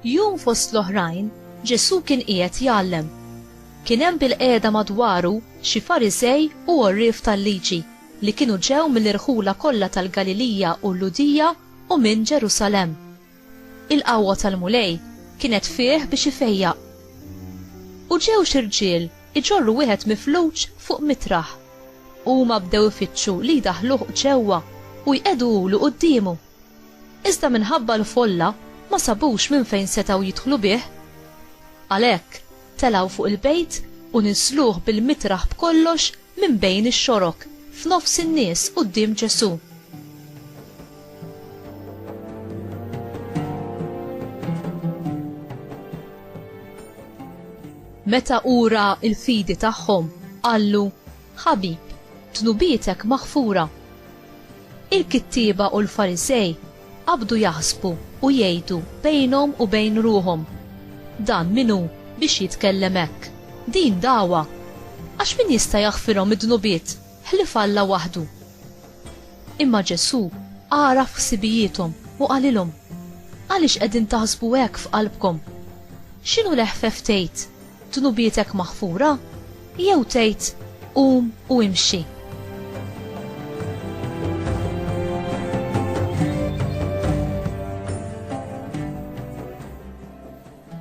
Jum fost l-oħrajn, Ġesu kien qiegħed jgħallem. Kien hemm bil-qiegħda madwaru xi Farisej u għorrief tal-liġi li kienu ġew mill-irħula kollha tal-Galilija u l-Ludija u minn Ġerusalemm. Il-qawwa tal-mulej kienet fih biex ifejjaq. U ġew xi rġiel iġorru wieħed mifluġ fuq mitraħ. Huma bdew ifittxu li jdaħluh ġewwa u jqegħdulu qudiemu. Iżda minħabba l-folla ma sabux minn fejn setgħu jidħlu bih. Għalhekk telgħu fuq il-bejt u nisluh bil-mitraħ b'kollox minn bejn ix-xorok f'nofs in-nies quddiem Ġesu. Meta ura il-fidi tagħhom qallu: Ħabib, dnubietek maħfura. Il-kittieba u l-Farisej qabdu jaħsbu u jgħidu bejnhom u bejn ruhom: dan minu biex jitkellem hekk, din dawa, għax min jista' jaħfirhom id-dnubiet ħlief Alla waħdu. Imma Ġesu ara f'ħsibijietom u qalilhom: għaliex qegħdin taħsbu hekk f'qalbkom? X'inhu l-eħfef tgħid dnubietek maħfura jew tgħid qum u imxi?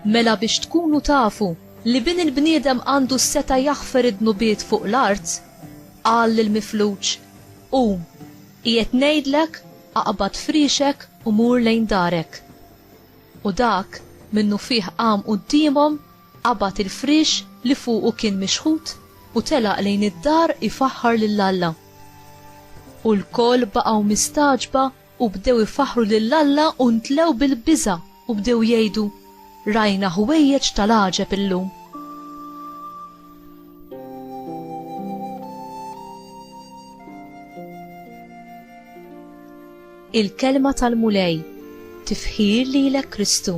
Mela biex tkunu tafu li bin il-bniedem għandu s-seta jaħfer id-dnubiet fuq l-art, qal lill-mifluġ: qum, qiegħed ngħidlek aqbad friexek u mur lejn darek. U dak minnu fih qam qudiemhom qabad il-friex li fuqu kien mixħut u telaq lejn id-dar ifaħħar lill-Alla. U l-koll baqgħu mistaġba u bdew ifaħħru lill-Alla u ntlew bil-biża' u bdew jgħidu: rajna ħwejjeġ tal-għaġeb illum. Il-kelma tal-mulej, tifħir lilek Kristu.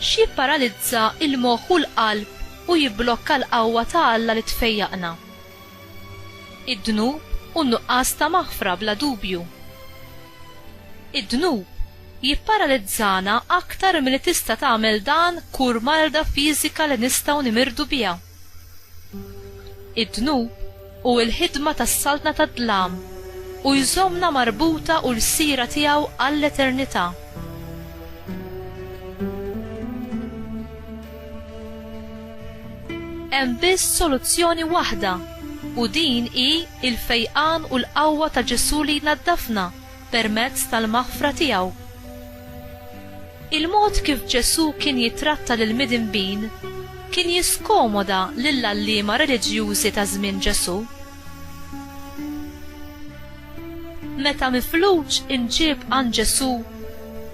X'jipparalizza il-moħħ u l-qalb u jibblokka l-qawwa ta' Alla li tfejjaqna? Id-dnub u n-nuqqas ta' maħfra bla dubju. Id-dnub jipparalizzana aktar milli tista' tagħmel dan kur marda fiżika li nistgħu nimirdu biha. Id-dnub u l-ħidma tas-saltna tad-dlam u jżommna marbuta u l-sira tiegħu għall-eternità. Hemm biss soluzzjoni waħda u din hi il-fejqan u l-qawwa ta' Ġesu li jnaddafna permezz tal-maħfra tiegħu. Il-mod kif Ġesu kien jitratta lil midinbin kien jiskomoda lill-għalliema reliġjużi ta' żmien Ġesu. Meta mifluġ inġieb għand Ġesu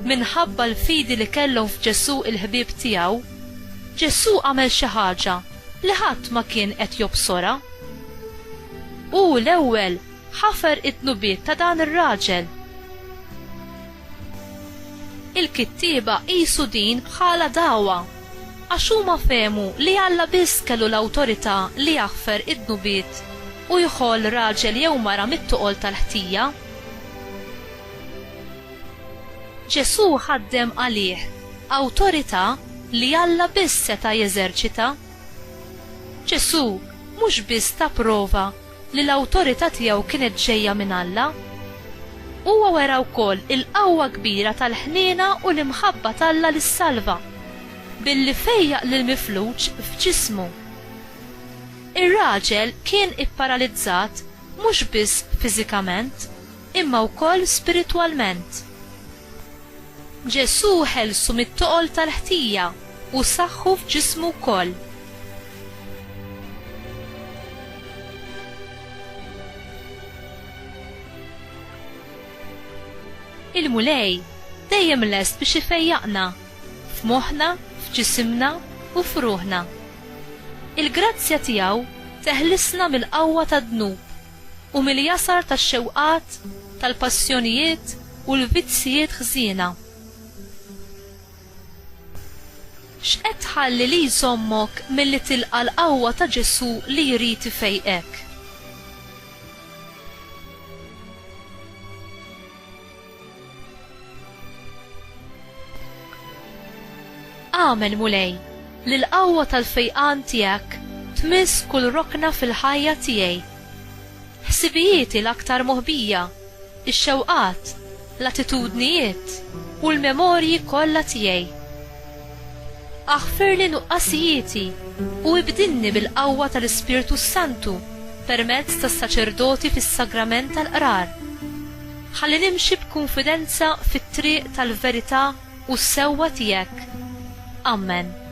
minħabba l-fidi li kellhom f'Ġesu il-ħbieb tiegħu, Ġesu għamel xi ħaġa li ħadd ma kien qed jobsora. U l-ewwel ħafer id-dnubiet ta' dan ir-raġel. Il-kittieba qisu din bħala dawwa għax huma fehmu li Alla biss kellu l-awtorità li jaħfer id-dnubiet u jħoll raġel jew mara mit-tuqol tal-ħtija. Ġesu ħaddem għalih awtorità li Alla biss seta' jeżerċita. Ġesu mhux biss ta' prova li l-awtorità tiegħu kienet ġejja minn Alla, huwa wera wkoll il-qawwa kbira tal-ħniena u l-imħabba tal-Alla lis-salva billi fejjaq lill-mifluġ f'ġismu. Ir-raġel kien ipparalizzat mhux biss fiżikament imma wkoll spiritwalment. Ġesu ħelsu mit-toqol tal-ħtija u saħħu f'ġismu wkoll. Il-mulej dejjem lest biex ifejjaqna f'moħħna, f'ġisimna u f'ruħna. Il-grazzja tiegħu teħlisna mill-qawwa tad-dnub u mill-jasar tax-xewqat, tal-passjonijiet u l-vizzijiet ħżiena. X'qed tħalli li jżommok milli tilqa' l-qawwa ta' Ġesu li jrid ifejqek? Amen mulej, li l-qawwa tal-fejqan tiegħek tmiss kull rokna fil-ħajja tiegħi. Ħsibijieti l-aktar moħbija, ix-xewqat, l-attitudnijiet u l-memorji kollha tiegħi. Aħfirli nuqqasijieti u ibdilni bil-qawwa tal-Ispiritu Santu permezz tas-saċerdoti fis-sagrament tal-qrar. Ħalli nimxi b'kunfidenza fit-triq tal-verità u s-sewwa tiegħek. Amen.